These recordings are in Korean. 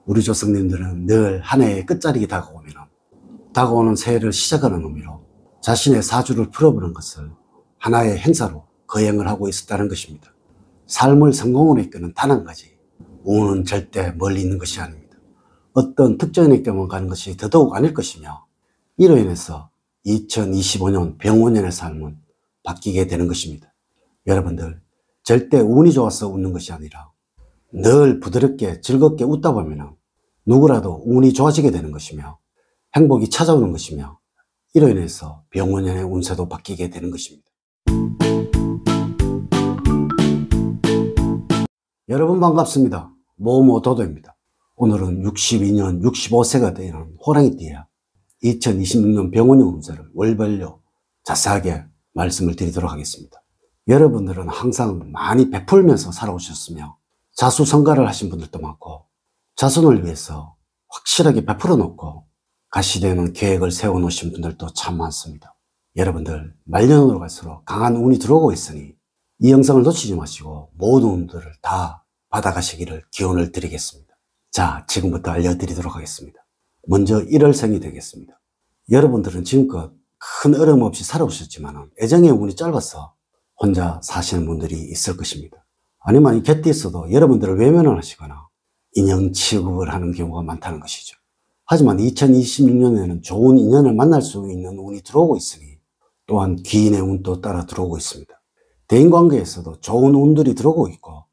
우리 조상님들은 늘 한 해의 끝자락이 다가오는 새해를 시작하는 의미로 자신의 사주를 풀어보는 것을 하나의 행사로 거행을 하고 있었다는 것입니다. 삶을 성공으로 이끄는 단 한 가지, 운은 절대 멀리 있는 것이 아닙니다. 어떤 특정인의 경우 가는 것이 더더욱 아닐 것이며, 이로 인해서 2025년 병원년의 삶은 바뀌게 되는 것입니다. 여러분들, 절대 운이 좋아서 웃는 것이 아니라 늘 부드럽게 즐겁게 웃다 보면 누구라도 운이 좋아지게 되는 것이며 행복이 찾아오는 것이며, 이로 인해서 병원년의 운세도 바뀌게 되는 것입니다. 여러분 반갑습니다. 모모도도입니다. 오늘은 62년 65세가 되는 호랑이띠에 2026년 병원년 운세를 월별로 자세하게 말씀을 드리도록 하겠습니다. 여러분들은 항상 많이 베풀면서 살아오셨으며 자수성가를 하신 분들도 많고, 자손을 위해서 확실하게 베풀어 놓고 가시되는 계획을 세워 놓으신 분들도 참 많습니다. 여러분들, 말년으로 갈수록 강한 운이 들어오고 있으니 이 영상을 놓치지 마시고 모든 운들을 다 받아가시기를 기원을 드리겠습니다. 자, 지금부터 알려드리도록 하겠습니다. 먼저 1월생이 되겠습니다. 여러분들은 지금껏 큰 어려움 없이 살아오셨지만 애정의 운이 짧아서 혼자 사시는 분들이 있을 것입니다. 아니면 이 곁에 있어도 여러분들을 외면을 하시거나 인형 취급을 하는 경우가 많다는 것이죠. 하지만 2026년에는 좋은 인연을 만날 수 있는 운이 들어오고 있으니, 또한 귀인의 운도 따라 들어오고 있습니다. 대인관계에서도 좋은 운들이 들어오고 있고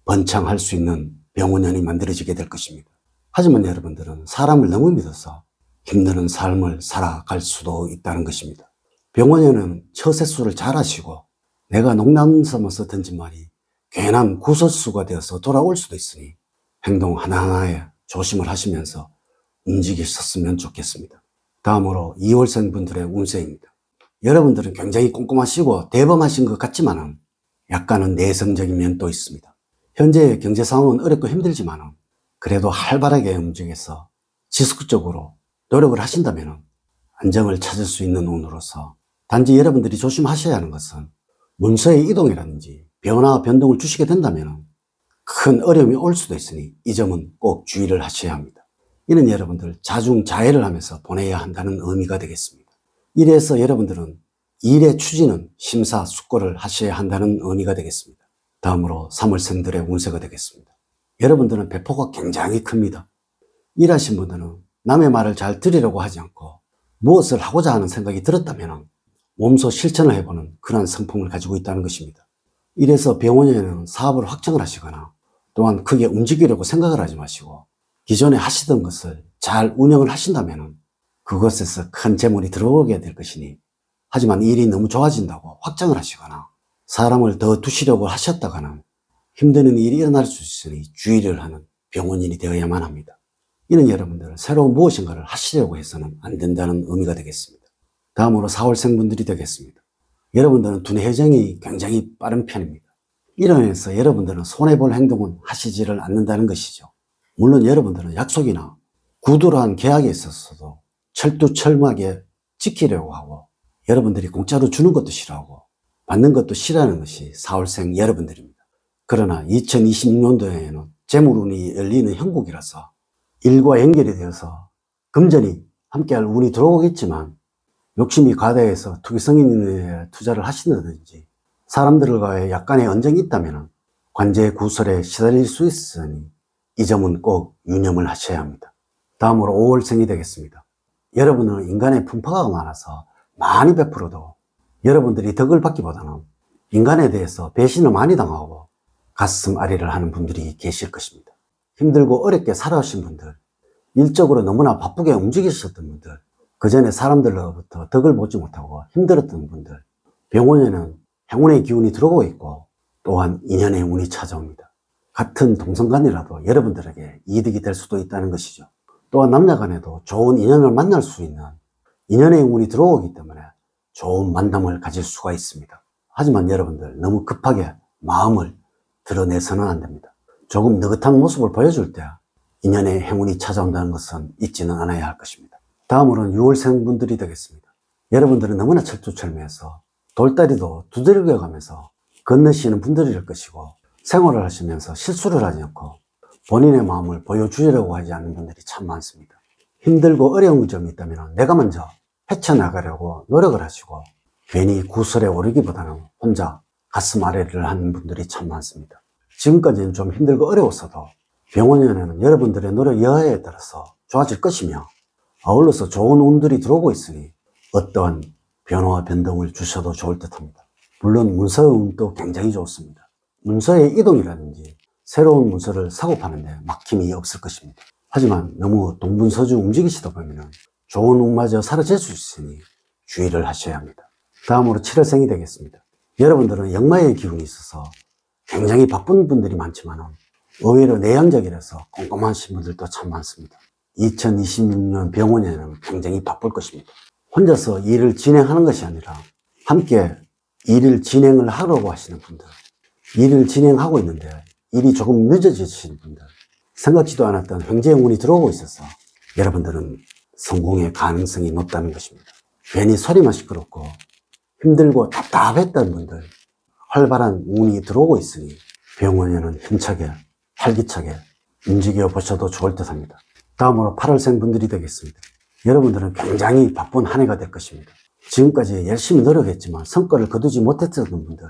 번창할 수 있는 병원년이 만들어지게 될 것입니다. 하지만 여러분들은 사람을 너무 믿어서 힘드는 삶을 살아갈 수도 있다는 것입니다. 병원년은 처세수를 잘 하시고 내가 농담 삼아서 던진 말이 괜한 구설수가 되어서 돌아올 수도 있으니 행동 하나하나에 조심을 하시면서 움직이셨으면 좋겠습니다. 다음으로 2월생 분들의 운세입니다. 여러분들은 굉장히 꼼꼼하시고 대범하신 것 같지만 약간은 내성적인 면도 있습니다. 현재의 경제 상황은 어렵고 힘들지만 그래도 활발하게 움직여서 지속적으로 노력을 하신다면 안정을 찾을 수 있는 운으로서, 단지 여러분들이 조심하셔야 하는 것은 문서의 이동이라든지 변화, 변동을 주시게 된다면 큰 어려움이 올 수도 있으니 이 점은 꼭 주의를 하셔야 합니다. 이는 여러분들 자중자애를 하면서 보내야 한다는 의미가 되겠습니다. 이래서 여러분들은 일의 추진은 심사숙고를 하셔야 한다는 의미가 되겠습니다. 다음으로 3월생들의 운세가 되겠습니다. 여러분들은 배포가 굉장히 큽니다. 일하신 분들은 남의 말을 잘 들으려고 하지 않고 무엇을 하고자 하는 생각이 들었다면 몸소 실천을 해보는 그런 성품을 가지고 있다는 것입니다. 이래서 병원에는 사업을 확장을 하시거나 또한 크게 움직이려고 생각을 하지 마시고 기존에 하시던 것을 잘 운영을 하신다면 그것에서 큰 재물이 들어오게 될 것이니, 하지만 일이 너무 좋아진다고 확장을 하시거나 사람을 더 두시려고 하셨다가는 힘드는 일이 일어날 수 있으니 주의를 하는 병원인이 되어야만 합니다. 이는 여러분들 새로운 무엇인가를 하시려고 해서는 안 된다는 의미가 되겠습니다. 다음으로 4월생 분들이 되겠습니다. 여러분들은 두뇌 회전이 굉장히 빠른 편입니다. 이로 인해서 여러분들은 손해볼 행동은 하시지를 않는다는 것이죠. 물론 여러분들은 약속이나 구두로 한 계약에 있어서도 철두철미하게 지키려고 하고, 여러분들이 공짜로 주는 것도 싫어하고 받는 것도 싫어하는 것이 4월생 여러분들입니다. 그러나 2026년도에는 재물운이 열리는 형국이라서 일과 연결이 되어서 금전이 함께할 운이 들어오겠지만, 욕심이 과다해서 투기성인에 투자를 하신다든지 사람들과의 약간의 언쟁이 있다면 관제 구설에 시달릴 수 있으니 이 점은 꼭 유념을 하셔야 합니다. 다음으로 5월생이 되겠습니다. 여러분은 인간의 풍파가 많아서 많이 베풀어도 여러분들이 덕을 받기보다는 인간에 대해서 배신을 많이 당하고 가슴 아리를 하는 분들이 계실 것입니다. 힘들고 어렵게 살아오신 분들, 일적으로 너무나 바쁘게 움직이셨던 분들, 그 전에 사람들로부터 덕을 보지 못하고 힘들었던 분들, 병원에는 행운의 기운이 들어오고 있고 또한 인연의 운이 찾아옵니다. 같은 동성간이라도 여러분들에게 이득이 될 수도 있다는 것이죠. 또한 남녀간에도 좋은 인연을 만날 수 있는 인연의 운이 들어오기 때문에 좋은 만남을 가질 수가 있습니다. 하지만 여러분들 너무 급하게 마음을 드러내서는 안 됩니다. 조금 느긋한 모습을 보여줄 때 인연의 행운이 찾아온다는 것은 잊지는 않아야 할 것입니다. 다음으로는 6월생 분들이 되겠습니다. 여러분들은 너무나 철두철미해서 돌다리도 두드려가면서 건너시는 분들일 것이고, 생활을 하시면서 실수를 하지 않고 본인의 마음을 보여주려고 하지 않는 분들이 참 많습니다. 힘들고 어려운 점이 있다면 내가 먼저 헤쳐나가려고 노력을 하시고 괜히 구설에 오르기보다는 혼자 가슴 아래를 하는 분들이 참 많습니다. 지금까지는 좀 힘들고 어려웠어도 병원연애는 여러분들의 노력 여하에 따라서 좋아질 것이며 아울러서 좋은 운들이 들어오고 있으니 어떠한 변화와 변동을 주셔도 좋을 듯 합니다. 물론 문서의 운도 굉장히 좋습니다. 문서의 이동이라든지 새로운 문서를 사고 파는데 막힘이 없을 것입니다. 하지만 너무 동분서주 움직이시다 보면 좋은 운마저 사라질 수 있으니 주의를 하셔야 합니다. 다음으로 7월생이 되겠습니다. 여러분들은 역마의 기운이 있어서 굉장히 바쁜 분들이 많지만 의외로 내향적이라서 꼼꼼하신 분들도 참 많습니다. 2026년 병원에는 굉장히 바쁠 것입니다. 혼자서 일을 진행하는 것이 아니라 함께 일을 진행을 하려고 하시는 분들, 일을 진행하고 있는데 일이 조금 늦어지시는 분들, 생각지도 않았던 경제의 운이 들어오고 있어서 여러분들은 성공의 가능성이 높다는 것입니다. 괜히 소리만 시끄럽고 힘들고 답답했던 분들, 활발한 운이 들어오고 있으니 병원에는 힘차게 활기차게 움직여 보셔도 좋을 듯 합니다. 다음으로 8월생 분들이 되겠습니다. 여러분들은 굉장히 바쁜 한 해가 될 것입니다. 지금까지 열심히 노력했지만 성과를 거두지 못했던 분들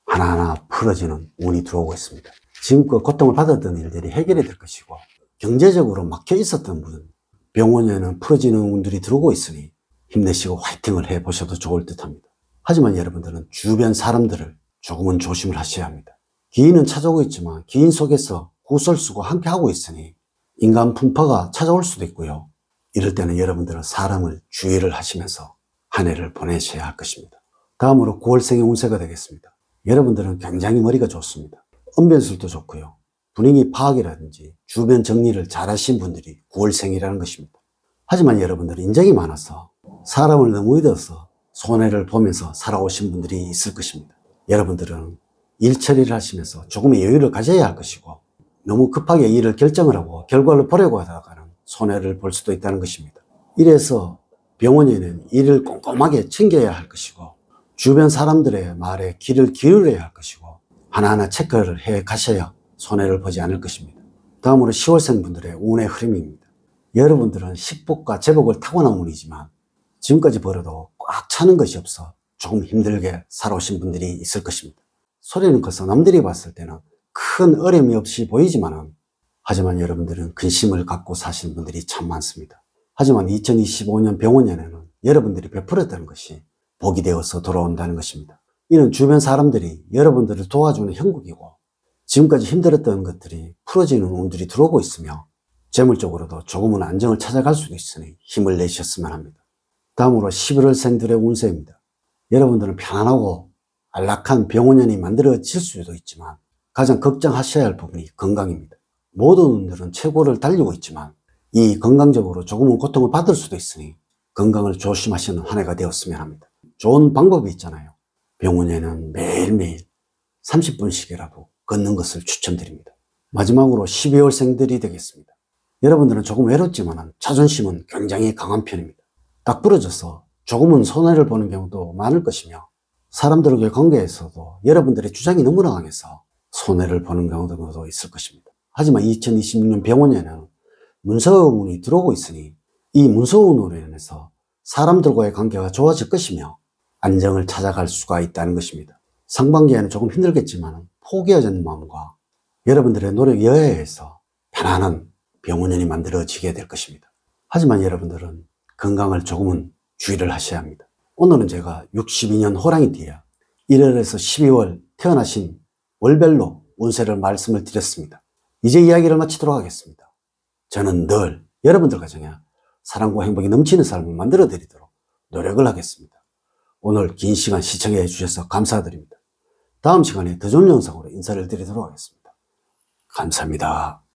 하나하나 풀어지는 운이 들어오고 있습니다. 지금껏 고통을 받았던 일들이 해결이 될 것이고 경제적으로 막혀 있었던 분, 병원에는 풀어지는 운들이 들어오고 있으니 힘내시고 화이팅을 해보셔도 좋을 듯 합니다. 하지만 여러분들은 주변 사람들을 조금은 조심을 하셔야 합니다. 기인은 찾아오고 있지만 기인 속에서 구설수가 함께 하고 있으니 인간 풍파가 찾아올 수도 있고요. 이럴 때는 여러분들은 사람을 주의를 하시면서 한 해를 보내셔야 할 것입니다. 다음으로 9월생의 운세가 되겠습니다. 여러분들은 굉장히 머리가 좋습니다. 언변술도 좋고요. 분위기 파악이라든지 주변 정리를 잘 하신 분들이 9월생이라는 것입니다. 하지만 여러분들은 인정이 많아서 사람을 너무 믿어서 손해를 보면서 살아오신 분들이 있을 것입니다. 여러분들은 일 처리를 하시면서 조금의 여유를 가져야 할 것이고 너무 급하게 일을 결정을 하고 결과를 보려고 하다가는 손해를 볼 수도 있다는 것입니다. 이래서 병원에는 일을 꼼꼼하게 챙겨야 할 것이고 주변 사람들의 말에 귀를 기울여야 할 것이고 하나하나 체크를 해 가셔야 손해를 보지 않을 것입니다. 다음으로 10월생 분들의 운의 흐름입니다. 여러분들은 식복과 제복을 타고난 운이지만 지금까지 벌어도 꽉 차는 것이 없어 조금 힘들게 살아오신 분들이 있을 것입니다. 소리는 커서 남들이 봤을 때는 큰 어려움이 없이 보이지만은 하지만 여러분들은 근심을 갖고 사시는 분들이 참 많습니다. 하지만 2025년 병원연에는 여러분들이 베풀었다는 것이 복이 되어서 돌아온다는 것입니다. 이는 주변 사람들이 여러분들을 도와주는 형국이고 지금까지 힘들었던 것들이 풀어지는 운들이 들어오고 있으며 재물적으로도 조금은 안정을 찾아갈 수도 있으니 힘을 내셨으면 합니다. 다음으로 11월생들의 운세입니다. 여러분들은 편안하고 안락한 병원연이 만들어질 수도 있지만 가장 걱정하셔야 할 부분이 건강입니다. 모든 분들은 최고를 달리고 있지만 이 건강적으로 조금은 고통을 받을 수도 있으니 건강을 조심하시는 한 해가 되었으면 합니다. 좋은 방법이 있잖아요. 병원에는 매일매일 30분씩이라도 걷는 것을 추천드립니다. 마지막으로 12월생들이 되겠습니다. 여러분들은 조금 외롭지만 자존심은 굉장히 강한 편입니다. 딱 부러져서 조금은 손해를 보는 경우도 많을 것이며 사람들과의 관계에서도 여러분들의 주장이 너무나 강해서 손해를 보는 경우도 있을 것입니다. 하지만 2026년 병원에는 문서운이 들어오고 있으니 이 문서운으로 인해서 사람들과의 관계가 좋아질 것이며 안정을 찾아갈 수가 있다는 것입니다. 상반기에는 조금 힘들겠지만 포기하지 않는 마음과 여러분들의 노력 여하에서 편안한 병원연이 만들어지게 될 것입니다. 하지만 여러분들은 건강을 조금은 주의를 하셔야 합니다. 오늘은 제가 62년 호랑이띠에 1월에서 12월 태어나신 월별로 운세를 말씀을 드렸습니다. 이제 이야기를 마치도록 하겠습니다. 저는 늘 여러분들 가정에 사랑과 행복이 넘치는 삶을 만들어 드리도록 노력을 하겠습니다. 오늘 긴 시간 시청해 주셔서 감사드립니다. 다음 시간에 더 좋은 영상으로 인사를 드리도록 하겠습니다. 감사합니다.